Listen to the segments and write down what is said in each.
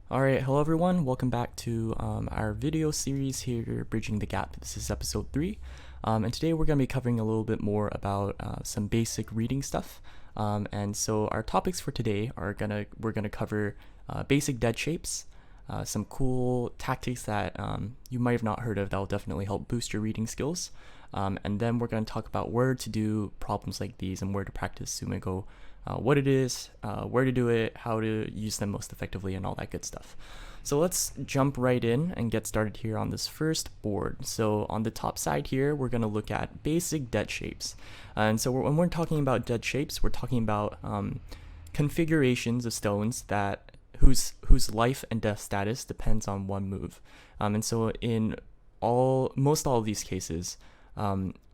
Alright, hello everyone, welcome back to our video series here, Bridging the Gap. This is episode 3, and today we're going to be covering a little bit more about some basic reading stuff. And so our topics for today are we're gonna cover basic dead shapes, some cool tactics that you might have not heard of that will definitely help boost your reading skills. And then we're going to talk about where to do problems like these and where to practice Soomi-Gol, what it is, where to do it, how to use them most effectively, and all that good stuff. So let's jump right in and get started here on this first board. So on the top side here, we're going to look at basic dead shapes. And so when we're talking about dead shapes, we're talking about configurations of stones that whose life and death status depends on one move. And so in most all of these cases,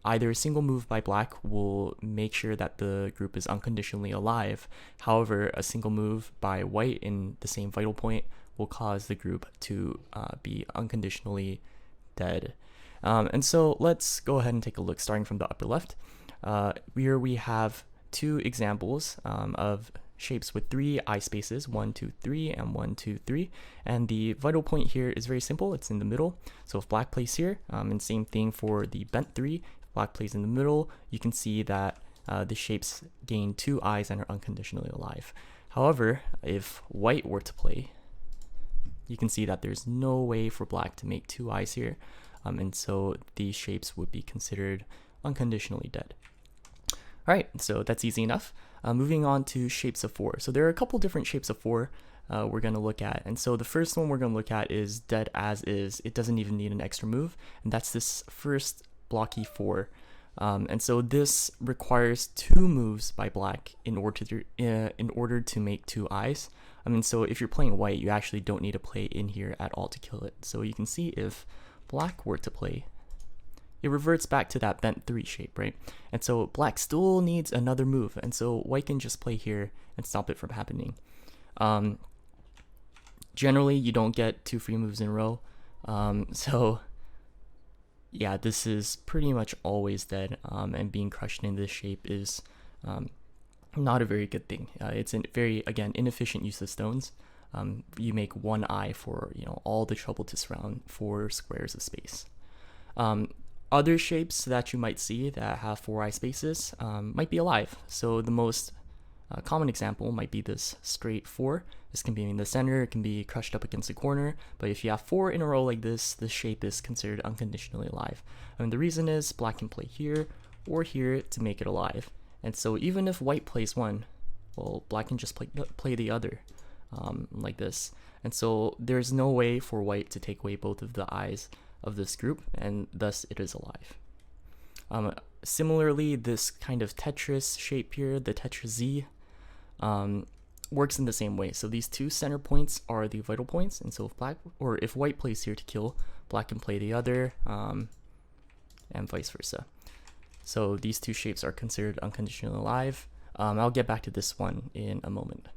either a single move by black will make sure that the group is unconditionally alive. However, a single move by white in the same vital point will cause the group to be unconditionally dead. And so let's go ahead and take a look, starting from the upper left. Here we have two examples of shapes with 3 eye spaces, 1, 2, 3, and 1, 2, 3. And the vital point here is very simple, it's in the middle. So if black plays here, and same thing for the bent 3, if black plays in the middle, you can see that the shapes gain 2 eyes and are unconditionally alive. However, if white were to play, you can see that there's no way for black to make 2 eyes here, and so these shapes would be considered unconditionally dead. Alright, so that's easy enough. Moving on to shapes of 4. So there are a couple different shapes of 4 we're going to look at. And so the first one we're going to look at is dead as is. It doesn't even need an extra move. And that's this first blocky 4. And so this requires 2 moves by black in order to make 2 eyes. So if you're playing white, you actually don't need to play in here at all to kill it. So you can see if black were to play, it reverts back to that bent 3 shape, right? And so black still needs another move, and so white can just play here and stop it from happening. Generally, you don't get 2 free moves in a row, so yeah, this is pretty much always dead, and being crushed in this shape is not a very good thing. It's a very, again, inefficient use of stones. You make 1 eye for all the trouble to surround 4 squares of space. Other shapes that you might see that have 4 eye spaces might be alive. So the most common example might be this straight 4. This can be in the center, it can be crushed up against the corner, but if you have 4 in a row like this shape is considered unconditionally alive. The reason is black can play here or here to make it alive. And so even if white plays 1, well, black can just play the other, like this. And so there's no way for white to take away both of the eyes of this group, and thus it is alive. Similarly, this kind of Tetris shape here, the Tetris Z, works in the same way. So these 2 center points are the vital points, and so if white plays here to kill, black can play the other, and vice versa. So these 2 shapes are considered unconditionally alive. I'll get back to this one in a moment.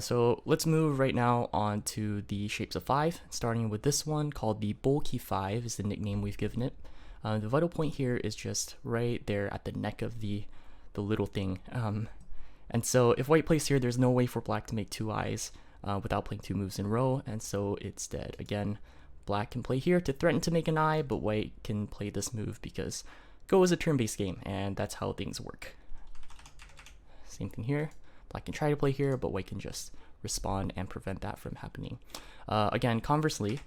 So let's move right now on to the shapes of 5, starting with this one called the bulky 5 is the nickname we've given it. The vital point here is just right there at the neck of the little thing. And so if white plays here, there's no way for black to make 2 eyes without playing 2 moves in a row, and so it's dead. Again, black can play here to threaten to make an eye, but white can play this move because Go is a turn-based game, and that's how things work. Same thing here. Black can try to play here, but white can just respond and prevent that from happening. Again, conversely,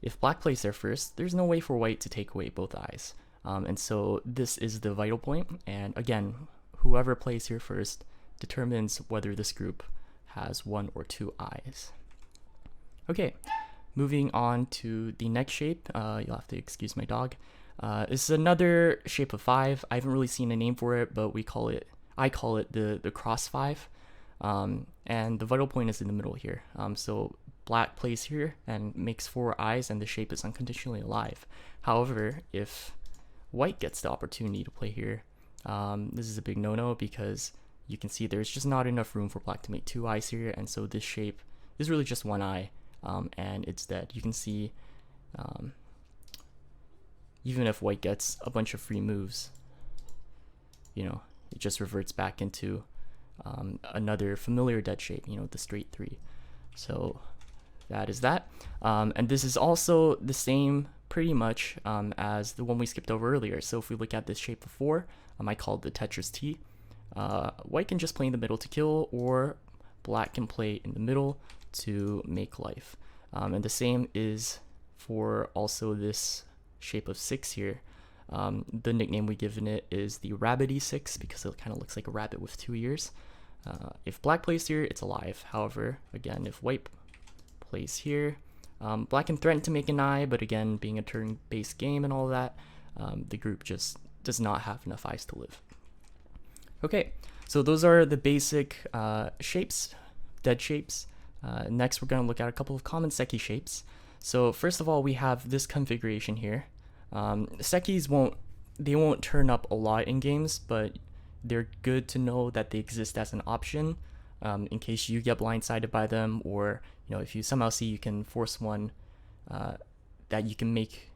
if black plays there first, there's no way for white to take away both eyes. And so this is the vital point, and again, whoever plays here first determines whether this group has 1 or 2 eyes. Okay, moving on to the next shape. You'll have to excuse my dog. This is another shape of 5. I haven't really seen a name for it, but I call it the cross 5. And the vital point is in the middle here. So black plays here and makes 4 eyes, and the shape is unconditionally alive. However, if white gets the opportunity to play here, this is a big no-no because you can see there's just not enough room for black to make 2 eyes here, and so this shape is really just 1 eye, and it's dead. You can see even if white gets a bunch of free moves, it just reverts back into another familiar dead shape, the straight 3. So that is that. And this is also the same pretty much as the one we skipped over earlier. So if we look at this shape before, I called the Tetris T. White can just play in the middle to kill, or black can play in the middle to make life. And the same is for also this shape of 6 here. The nickname we given it is the Rabbity 6 because it kind of looks like a rabbit with 2 ears. If black plays here, it's alive. However, again, if white plays here, black can threaten to make an eye, but again, being a turn-based game and all that, the group just does not have enough eyes to live. Okay, so those are the basic shapes, dead shapes. Next, we're going to look at a couple of common Seki shapes. So first of all, we have this configuration here. Sekis won't turn up a lot in games, but they're good to know that they exist as an option in case you get blindsided by them, or if you somehow see you can force one that you can make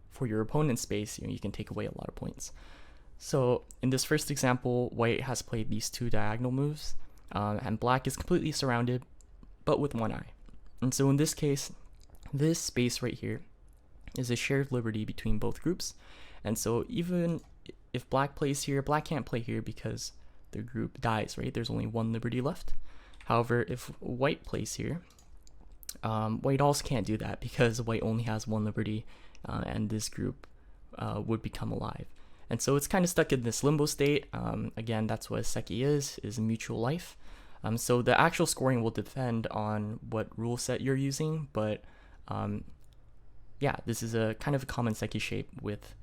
for your opponent's space, you can take away a lot of points. So in this first example, white has played these 2 diagonal moves, and black is completely surrounded, but with 1 eye. And so in this case, this space right here is a shared liberty between both groups. And so even if black plays here, black can't play here because the group dies, right? There's only 1 liberty left. However, if white plays here, white also can't do that because white only has 1 liberty, and this group would become alive. And so it's kind of stuck in this limbo state. Again, that's what a Seki is a mutual life. So the actual scoring will depend on what rule set you're using, but yeah, this is a kind of a common Seki shape with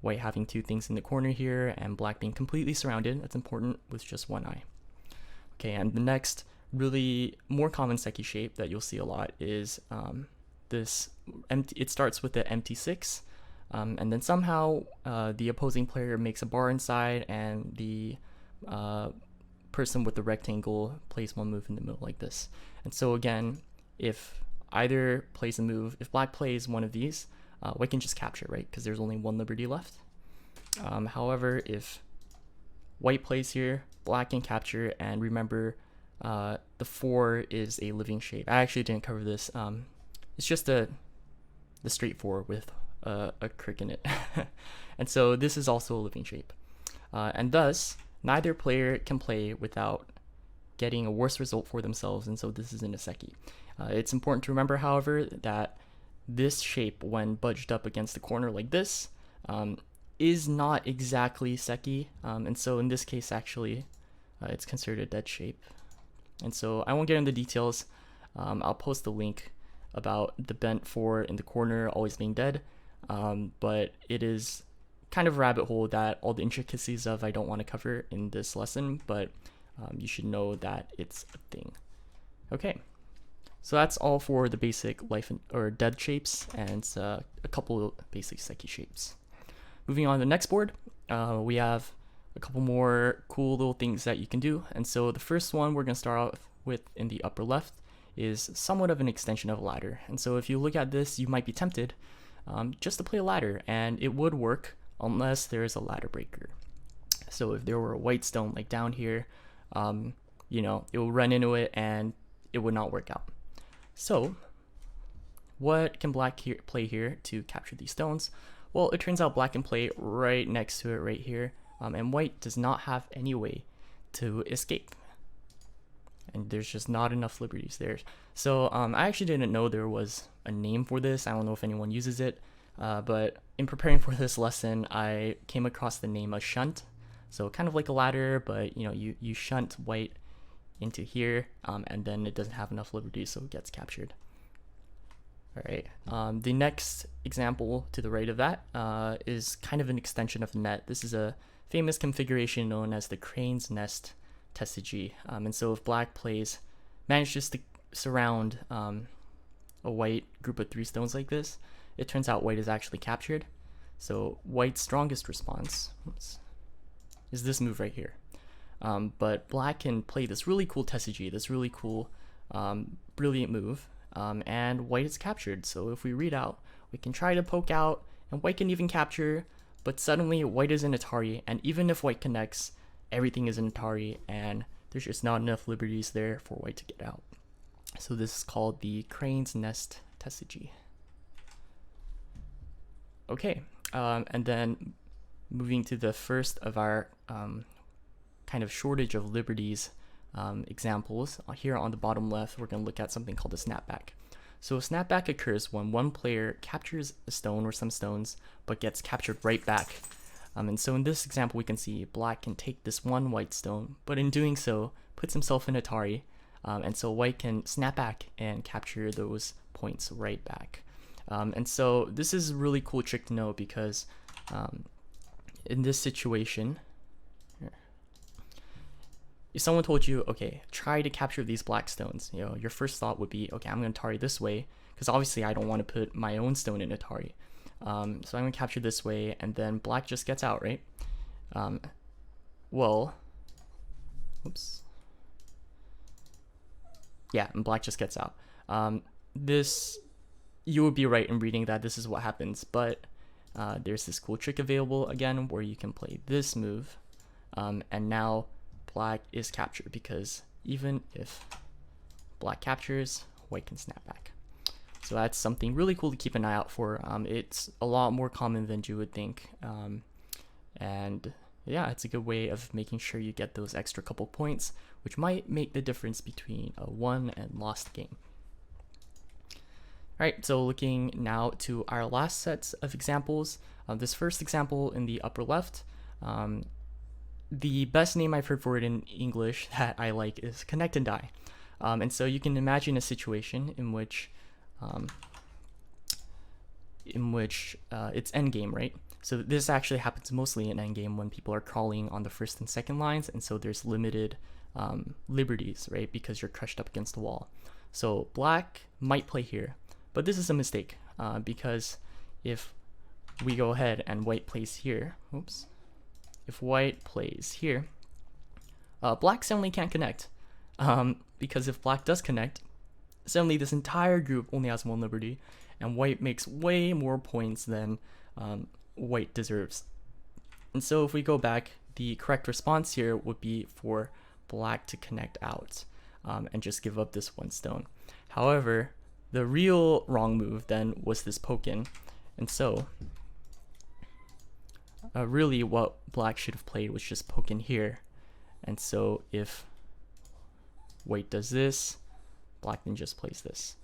white having 2 things in the corner here and black being completely surrounded. That's important with just 1 eye. Okay, and the next really more common Seki shape that you'll see a lot is this empty. It starts with the empty 6, and then somehow the opposing player makes a bar inside, and the person with the rectangle plays 1 move in the middle like this. And so again, if either plays a move, if black plays one of these, white can just capture, right? Because there's only 1 liberty left. However, if white plays here, black can capture, and remember, the 4 is a living shape. I actually didn't cover this. It's just the straight 4 with a crick in it. And so this is also a living shape. And thus, neither player can play without getting a worse result for themselves, and so this isn't a Seki. It's important to remember, however, that this shape, when budged up against the corner like this, is not exactly Seki, and so in this case, actually, it's considered a dead shape. And so I won't get into details. I'll post the link about the bent 4 in the corner always being dead, but it is kind of a rabbit hole that all the intricacies of I don't want to cover in this lesson, but you should know that it's a thing. Okay, so that's all for the basic life or dead shapes, and a couple of basic Seki shapes. Moving on to the next board, we have a couple more cool little things that you can do. And so the first one we're going to start off with in the upper left is somewhat of an extension of a ladder. And so if you look at this, you might be tempted just to play a ladder, and it would work unless there is a ladder breaker. So if there were a white stone like down here, it will run into it and it would not work out. So what can black play here to capture these stones? Well, it turns out black can play right next to it right here, and white does not have any way to escape. And there's just not enough liberties there. So I actually didn't know there was a name for this. I don't know if anyone uses it, but in preparing for this lesson, I came across the name a shunt. So kind of like a ladder, but you shunt white into here, and then it doesn't have enough liberties, so it gets captured. All right. The next example to the right of that is kind of an extension of the net. This is a famous configuration known as the crane's nest tessigi. And so if black manages to surround a white group of 3 stones like this, it turns out white is actually captured. So white's strongest response is this move right here. But black can play this really cool tessigi, this really cool, brilliant move, and white is captured. So if we read out, we can try to poke out, and white can even capture, but suddenly white is in Atari, and even if white connects, everything is in Atari, and there's just not enough liberties there for white to get out. So this is called the crane's nest tessage. Okay, and then moving to the first of our kind of shortage of liberties examples. Here on the bottom left, we're going to look at something called a snapback. So a snapback occurs when one player captures a stone or some stones, but gets captured right back. And so in this example, we can see black can take this one white stone, but in doing so, puts himself in Atari, and so white can snap back and capture those points right back. And so this is a really cool trick to know because in this situation, if someone told you, okay, try to capture these black stones, you know, your first thought would be, okay, I'm going to Atari this way, because obviously I don't want to put my own stone in Atari. So I'm going to capture this way, and then black just gets out, right? Well, oops. Yeah, and black just gets out. This, you would be right in reading that this is what happens, but there's this cool trick available again where you can play this move, and now black is captured, because even if black captures, white can snap back. So that's something really cool to keep an eye out for. It's a lot more common than you would think, and yeah, it's a good way of making sure you get those extra couple points, which might make the difference between a won and lost game. Alright, so looking now to our last sets of examples. This first example in the upper left, the best name I've heard for it in English that I like is connect and die. And so you can imagine a situation in which it's endgame, right? So this actually happens mostly in endgame when people are crawling on the first and second lines, and so there's limited liberties, right? Because you're crushed up against the wall. So black might play here, but this is a mistake because if we go ahead and white plays here, oops. If white plays here, black suddenly can't connect, because if black does connect, suddenly this entire group only has one liberty, and white makes way more points than white deserves. And so if we go back, the correct response here would be for black to connect out and just give up this one stone. However, the real wrong move then was this poke in, and so really what black should have played was just poke in here. And so if white does this, black then just plays this.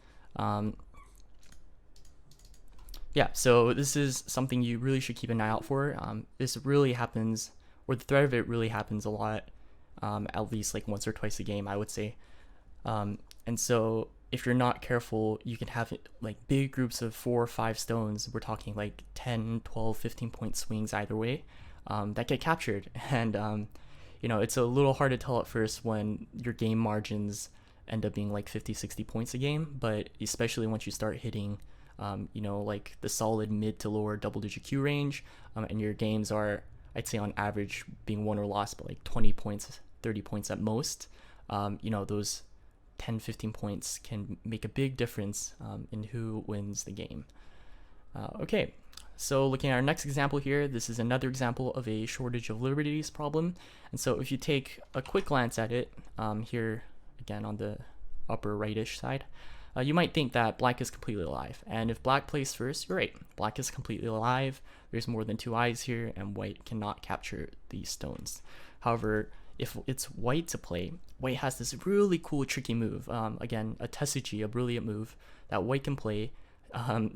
Yeah, so this is something you really should keep an eye out for. This really happens, or the threat of it really happens a lot, at least like once or twice a game, I would say. And so if you're not careful, you can have like big groups of 4 or 5 stones. We're talking like 10, 12, 15 point swings either way, that get captured. And, you know, it's a little hard to tell at first when your game margins end up being like 50, 60 points a game, but especially once you start hitting, you know, like the solid mid to lower double digit Q range, and your games are, I'd say on average being won or lost, but like 20 points, 30 points at most, you know, those 10, 15 points can make a big difference in who wins the game. Okay, so looking at our next example here, this is another example of a shortage of liberties problem. And so if you take a quick glance at it, here again on the upper rightish side, you might think that black is completely alive. And if black plays first, you're right, black is completely alive. There's more than 2 eyes here, and white cannot capture these stones. However, if it's white to play, white has this really cool tricky move, again a tessage, a brilliant move that white can play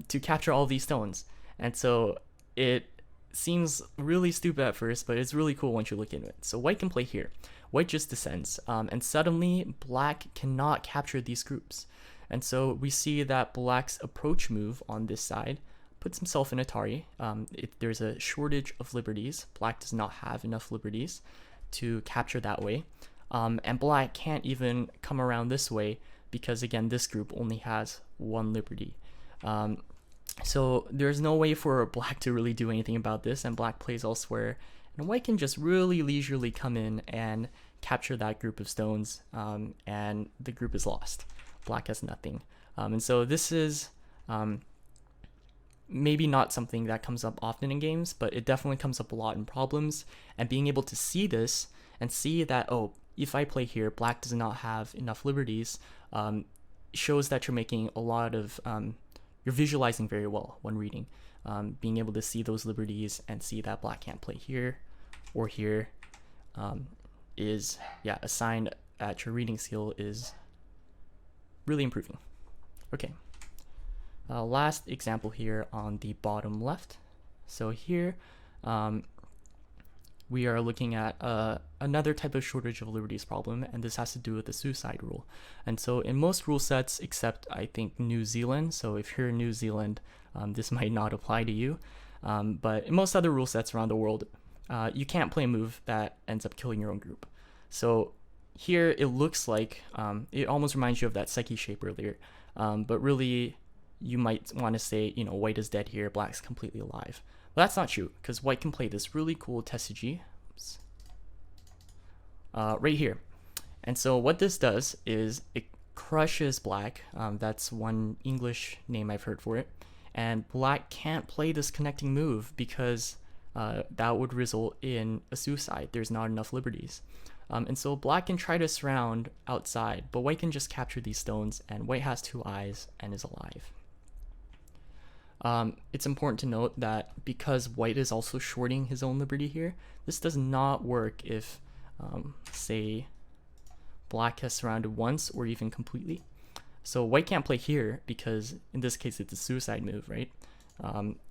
to capture all these stones. And so it seems really stupid at first, but it's really cool once you look into it. So white can play here, white just descends, and suddenly black cannot capture these groups. And so we see that black's approach move on this side puts himself in Atari. There's a shortage of liberties. Black does not have enough liberties to capture that way, and black can't even come around this way because again this group only has 1 liberty. So there's no way for black to really do anything about this, and black plays elsewhere, and white can just really leisurely come in and capture that group of stones, and the group is lost. Black has nothing. And so this is maybe not something that comes up often in games, but it definitely comes up a lot in problems. And being able to see this and see that, oh, if I play here, black does not have enough liberties, shows that you're making a lot of, you're visualizing very well when reading. Being able to see those liberties and see that black can't play here or here is, yeah, a sign that your reading skill is really improving. Okay, last example here on the bottom left. So here, we are looking at another type of shortage of liberties problem, and this has to do with the suicide rule. And so in most rule sets, except I think New Zealand, so if you're in New Zealand, this might not apply to you, but in most other rule sets around the world, you can't play a move that ends up killing your own group. So here it looks like, it almost reminds you of that Psyche shape earlier, but really you might want to say, you know, white is dead here, black's completely alive. But that's not true, because white can play this really cool Tesuji right here. And so what this does is it crushes black. That's one English name I've heard for it. And black can't play this connecting move because that would result in a suicide. There's not enough liberties. And so black can try to surround outside, but white can just capture these stones, and white has 2 eyes and is alive. It's important to note that because white is also shorting his own liberty here, this does not work if, say, black has surrounded once or even completely. So white can't play here because in this case it's a suicide move, right?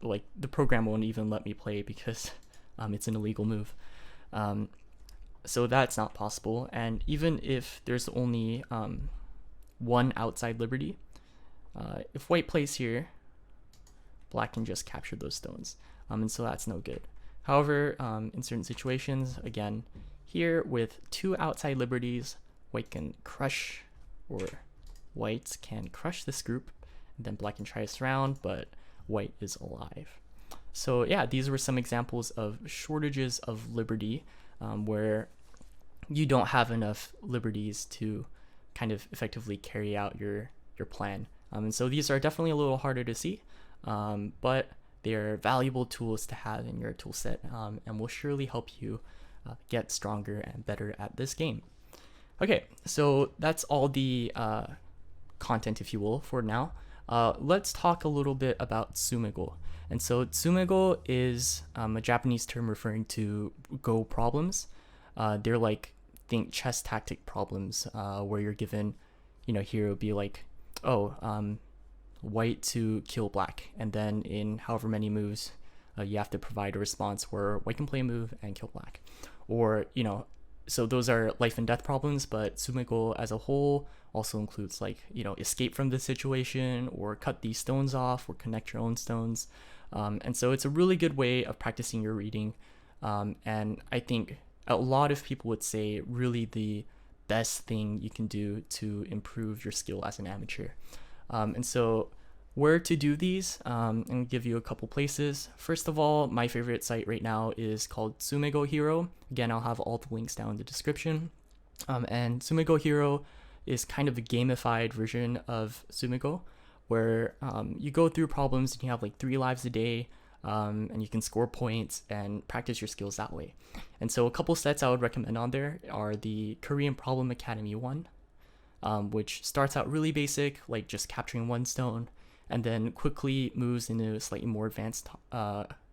Like the program won't even let me play because it's an illegal move. So that's not possible. And even if there's only one outside liberty, if white plays here, black can just capture those stones, and so that's no good. However, in certain situations, again, here with 2 outside liberties, white can crush, or white can crush this group, and then black can try to surround, but white is alive. So yeah, these were some examples of shortages of liberty, where you don't have enough liberties to kind of effectively carry out your plan. And so these are definitely a little harder to see, but they're valuable tools to have in your tool set, and will surely help you get stronger and better at this game. Okay, so that's all the content, if you will, for now. Let's talk a little bit about Soomi-Gol. And so Soomi-Gol is a Japanese term referring to Go problems. They're like, think chess tactic problems, where you're given, you know, here it would be like, white to kill black, and then in however many moves, you have to provide a response where white can play a move and kill black. Or, you know, so those are life and death problems, but Soomi-Gol as a whole also includes, like, you know, escape from the situation, or cut these stones off, or connect your own stones. And so it's a really good way of practicing your reading. And I think a lot of people would say really the best thing you can do to improve your skill as an amateur. And so where to do these, and give you a couple places. First of all, my favorite site right now is called Soomi-Gol Hero. Again, I'll have all the links down in the description. And Soomi-Gol Hero is kind of a gamified version of Soomi-Gol, where you go through problems and you have like 3 lives a day, and you can score points and practice your skills that way. And so a couple sets I would recommend on there are the Korean Problem Academy 1, which starts out really basic, like just capturing 1 stone, and then quickly moves into slightly more advanced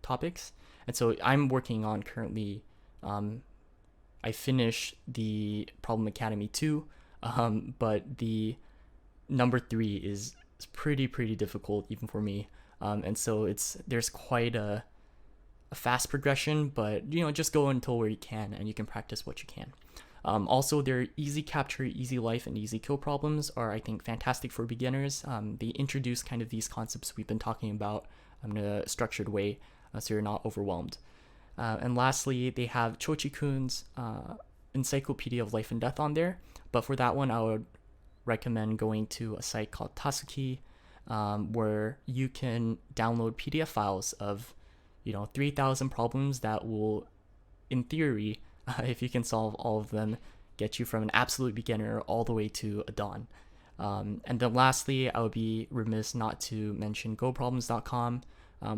topics. And so I'm working on currently, I finished the Problem Academy 2, but the number 3 is pretty difficult even for me. And so there's quite a fast progression, but you know, just go until where you can, and you can practice what you can. Also, their easy capture, easy life, and easy kill problems are, I think, fantastic for beginners. They introduce kind of these concepts we've been talking about in a structured way, so you're not overwhelmed. And lastly, they have Chochi-kun's Encyclopedia of Life and Death on there, but for that one, I would recommend going to a site called Tasuki, where you can download PDF files of, you know, 3,000 problems that will, in theory, if you can solve all of them, get you from an absolute beginner all the way to a Dawn. And then lastly, I would be remiss not to mention goproblems.com,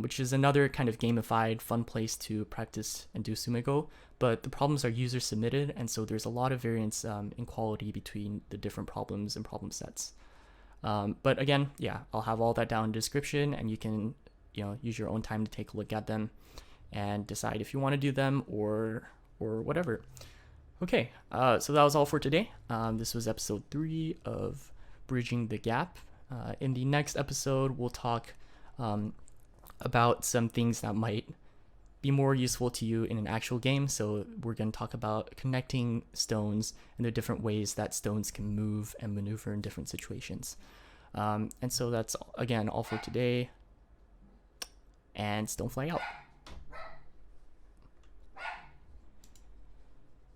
which is another kind of gamified, fun place to practice and do Soomi-Gol, but the problems are user submitted, and so there's a lot of variance in quality between the different problems and problem sets. But again, yeah, I'll have all that down in the description, and you can, use your own time to take a look at them and decide if you want to do them or whatever. Okay, so that was all for today. This was episode 3 of Bridging the Gap. In the next episode, we'll talk about some things that might be more useful to you in an actual game. So we're going to talk about connecting stones and the different ways that stones can move and maneuver in different situations. And so that's, again, all for today. And Stonefly out.